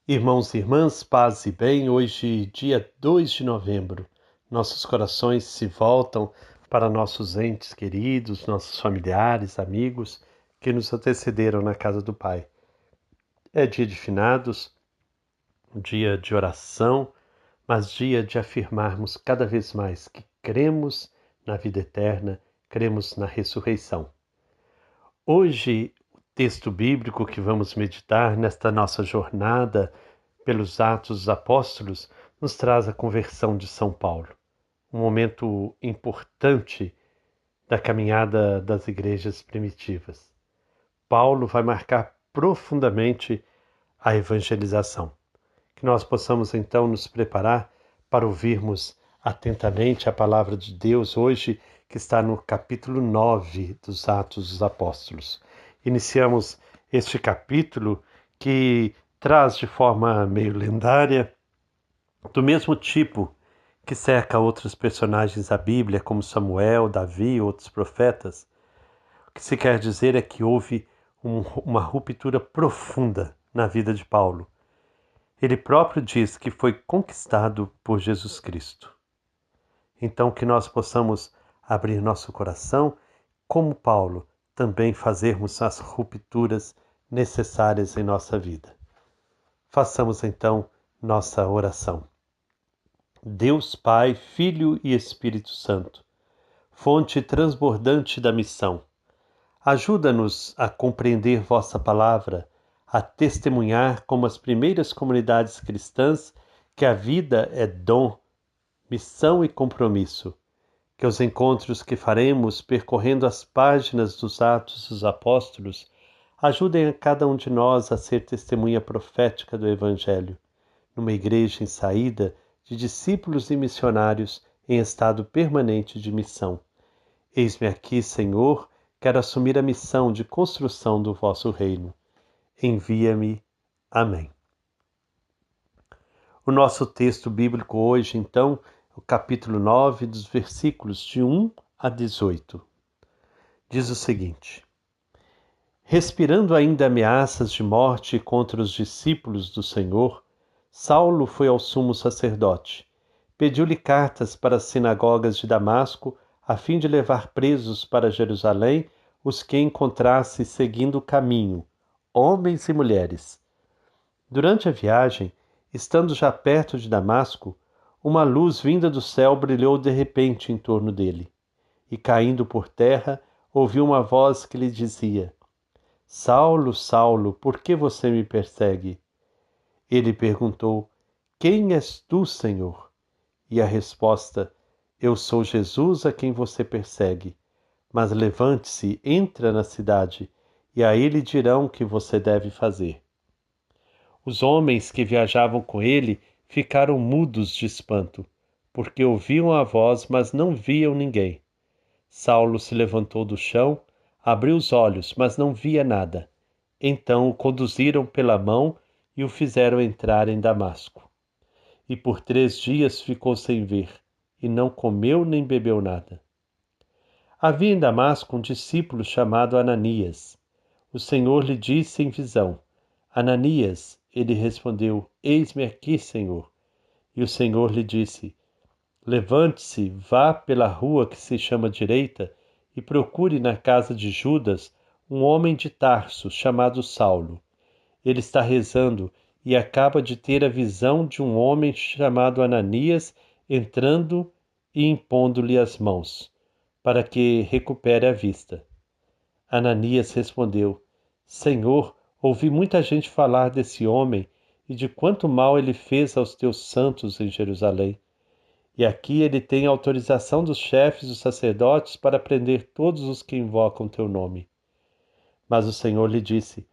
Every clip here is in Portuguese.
Irmãos e irmãs, paz e bem, hoje, dia 2 de novembro, nossos corações se voltam para nossos entes queridos, nossos familiares, amigos que nos antecederam na casa do Pai. É dia de finados, dia de oração, mas dia de afirmarmos cada vez mais que cremos na vida eterna, cremos na ressurreição. Hoje, o texto bíblico que vamos meditar nesta nossa jornada pelos Atos dos Apóstolos nos traz a conversão de São Paulo, um momento importante da caminhada das igrejas primitivas. Paulo vai marcar profundamente a evangelização. Que nós possamos então nos preparar para ouvirmos atentamente a palavra de Deus hoje, que está no capítulo 9 dos Atos dos Apóstolos. Iniciamos este capítulo que traz de forma meio lendária, do mesmo tipo que cerca outros personagens da Bíblia, como Samuel, Davi e outros profetas. O que se quer dizer é que houve uma ruptura profunda na vida de Paulo. Ele próprio diz que foi conquistado por Jesus Cristo. Então que nós possamos abrir nosso coração, como Paulo, também fazermos as rupturas necessárias em nossa vida. Façamos então nossa oração. Deus Pai, Filho e Espírito Santo, fonte transbordante da missão, ajuda-nos a compreender vossa palavra, a testemunhar como as primeiras comunidades cristãs que a vida é dom, missão e compromisso. Que os encontros que faremos percorrendo as páginas dos Atos dos Apóstolos ajudem a cada um de nós a ser testemunha profética do Evangelho, numa igreja em saída de discípulos e missionários em estado permanente de missão. Eis-me aqui, Senhor, quero assumir a missão de construção do vosso reino. Envia-me. Amém. O nosso texto bíblico hoje, então, o capítulo 9, dos versículos de 1 a 18. Diz o seguinte: Respirando ainda ameaças de morte contra os discípulos do Senhor, Saulo foi ao sumo sacerdote. Pediu-lhe cartas para as sinagogas de Damasco, a fim de levar presos para Jerusalém os que encontrasse seguindo o caminho, homens e mulheres. Durante a viagem, estando já perto de Damasco, uma luz vinda do céu brilhou de repente em torno dele, e caindo por terra, ouviu uma voz que lhe dizia: Saulo, Saulo, por que você me persegue? Ele perguntou: Quem és tu, Senhor? E a resposta: Eu sou Jesus a quem você persegue. Mas levante-se, entra na cidade, e a ele dirão o que você deve fazer. Os homens que viajavam com ele ficaram mudos de espanto, porque ouviam a voz, mas não viam ninguém. Saulo se levantou do chão, abriu os olhos, mas não via nada. Então o conduziram pela mão e o fizeram entrar em Damasco. E por 3 dias ficou sem ver, e não comeu nem bebeu nada. Havia em Damasco um discípulo chamado Ananias. O Senhor lhe disse em visão: Ananias. Ele respondeu: Eis-me aqui, Senhor. E o Senhor lhe disse: Levante-se, vá pela rua que se chama Direita e procure na casa de Judas um homem de Tarso chamado Saulo. Ele está rezando e acaba de ter a visão de um homem chamado Ananias entrando e impondo-lhe as mãos, para que recupere a vista. Ananias respondeu: Senhor, ouvi muita gente falar desse homem e de quanto mal ele fez aos teus santos em Jerusalém. E aqui ele tem autorização dos chefes dos sacerdotes para prender todos os que invocam teu nome. Mas o Senhor lhe disse: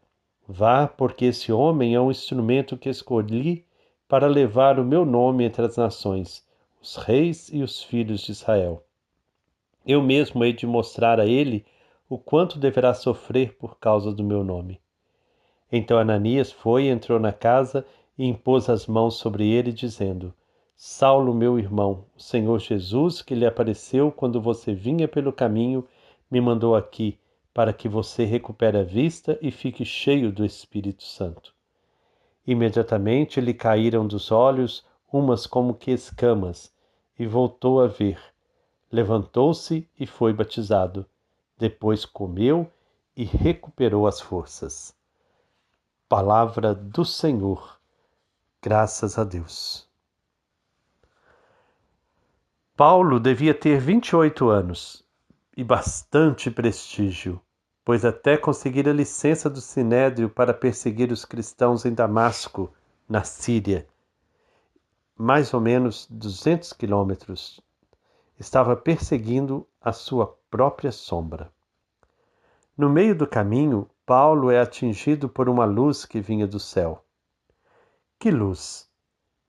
Vá, porque esse homem é um instrumento que escolhi para levar o meu nome entre as nações, os reis e os filhos de Israel. Eu mesmo hei de mostrar a ele o quanto deverá sofrer por causa do meu nome. Então Ananias foi, entrou na casa e impôs as mãos sobre ele, dizendo: Saulo, meu irmão, o Senhor Jesus, que lhe apareceu quando você vinha pelo caminho, me mandou aqui, para que você recupere a vista e fique cheio do Espírito Santo. Imediatamente lhe caíram dos olhos umas como que escamas, e voltou a ver. Levantou-se e foi batizado. Depois comeu e recuperou as forças. Palavra do Senhor. Graças a Deus. Paulo devia ter 28 anos e bastante prestígio, pois até conseguira licença do Sinédrio para perseguir os cristãos em Damasco, na Síria. Mais ou menos 200 quilômetros. Estava perseguindo a sua própria sombra. No meio do caminho, Paulo é atingido por uma luz que vinha do céu. Que luz?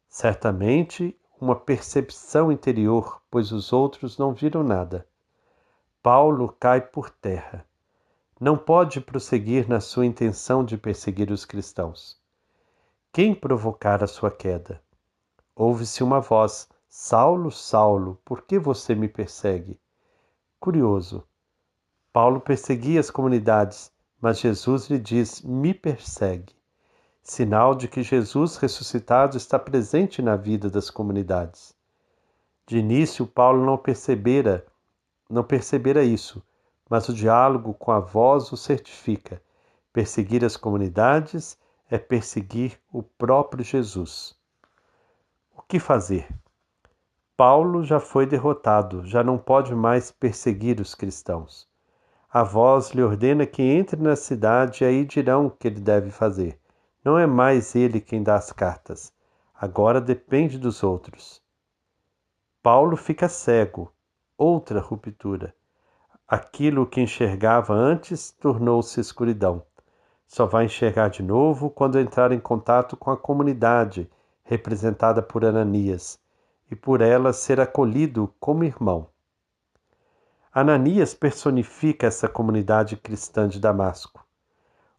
Certamente uma percepção interior, pois os outros não viram nada. Paulo cai por terra. Não pode prosseguir na sua intenção de perseguir os cristãos. Quem provocara sua queda? Ouve-se uma voz: Saulo, Saulo, por que você me persegue? Curioso. Paulo perseguia as comunidades, mas Jesus lhe diz: me persegue. Sinal de que Jesus ressuscitado está presente na vida das comunidades. De início, Paulo não percebera isso, mas o diálogo com a voz o certifica. Perseguir as comunidades é perseguir o próprio Jesus. O que fazer? Paulo já foi derrotado, já não pode mais perseguir os cristãos. A voz lhe ordena que entre na cidade e aí dirão o que ele deve fazer. Não é mais ele quem dá as cartas. Agora depende dos outros. Paulo fica cego. Outra ruptura. Aquilo que enxergava antes tornou-se escuridão. Só vai enxergar de novo quando entrar em contato com a comunidade, representada por Ananias, e por ela ser acolhido como irmão. Ananias personifica essa comunidade cristã de Damasco.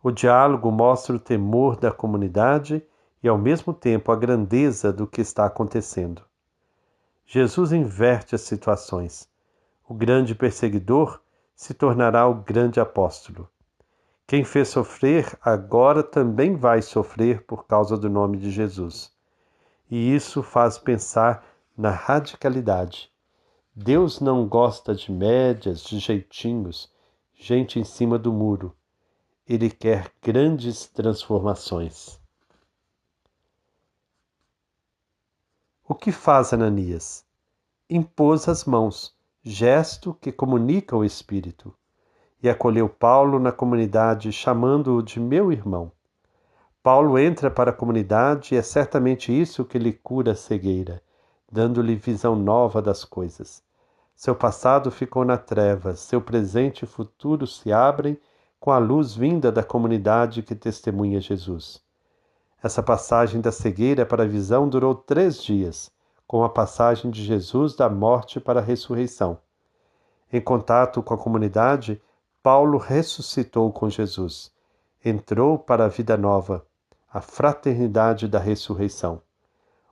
O diálogo mostra o temor da comunidade e, ao mesmo tempo, a grandeza do que está acontecendo. Jesus inverte as situações. O grande perseguidor se tornará o grande apóstolo. Quem fez sofrer agora também vai sofrer por causa do nome de Jesus. E isso faz pensar na radicalidade. Deus não gosta de médias, de jeitinhos, gente em cima do muro. Ele quer grandes transformações. O que faz Ananias? Impôs as mãos, gesto que comunica o Espírito, e acolheu Paulo na comunidade, chamando-o de meu irmão. Paulo entra para a comunidade e é certamente isso que lhe cura a cegueira, dando-lhe visão nova das coisas. Seu passado ficou na treva, seu presente e futuro se abrem com a luz vinda da comunidade que testemunha Jesus. Essa passagem da cegueira para a visão durou 3 dias, com a passagem de Jesus da morte para a ressurreição. Em contato com a comunidade, Paulo ressuscitou com Jesus. Entrou para a vida nova, a fraternidade da ressurreição.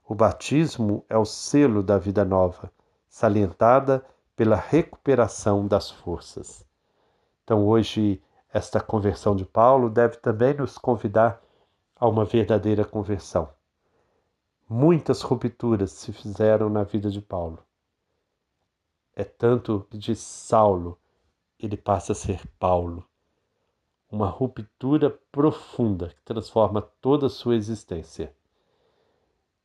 O batismo é o selo da vida nova, salientada pela recuperação das forças. Então, hoje, esta conversão de Paulo deve também nos convidar a uma verdadeira conversão. Muitas rupturas se fizeram na vida de Paulo. É tanto que de Saulo ele passa a ser Paulo. Uma ruptura profunda que transforma toda a sua existência.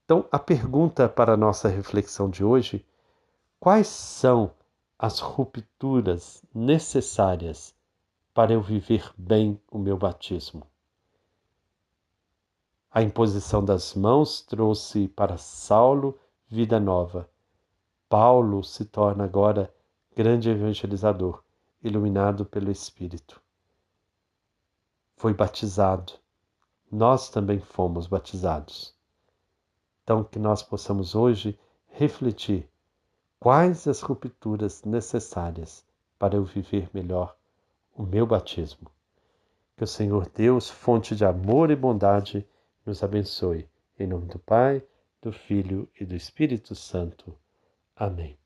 Então, a pergunta para a nossa reflexão de hoje: quais são as rupturas necessárias para eu viver bem o meu batismo? A imposição das mãos trouxe para Saulo vida nova. Paulo se torna agora grande evangelizador, iluminado pelo Espírito. Foi batizado. Nós também fomos batizados. Então, que nós possamos hoje refletir quais as rupturas necessárias para eu viver melhor o meu batismo. Que o Senhor Deus, fonte de amor e bondade, nos abençoe. Em nome do Pai, do Filho e do Espírito Santo. Amém.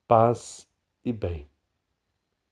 Paz e bem.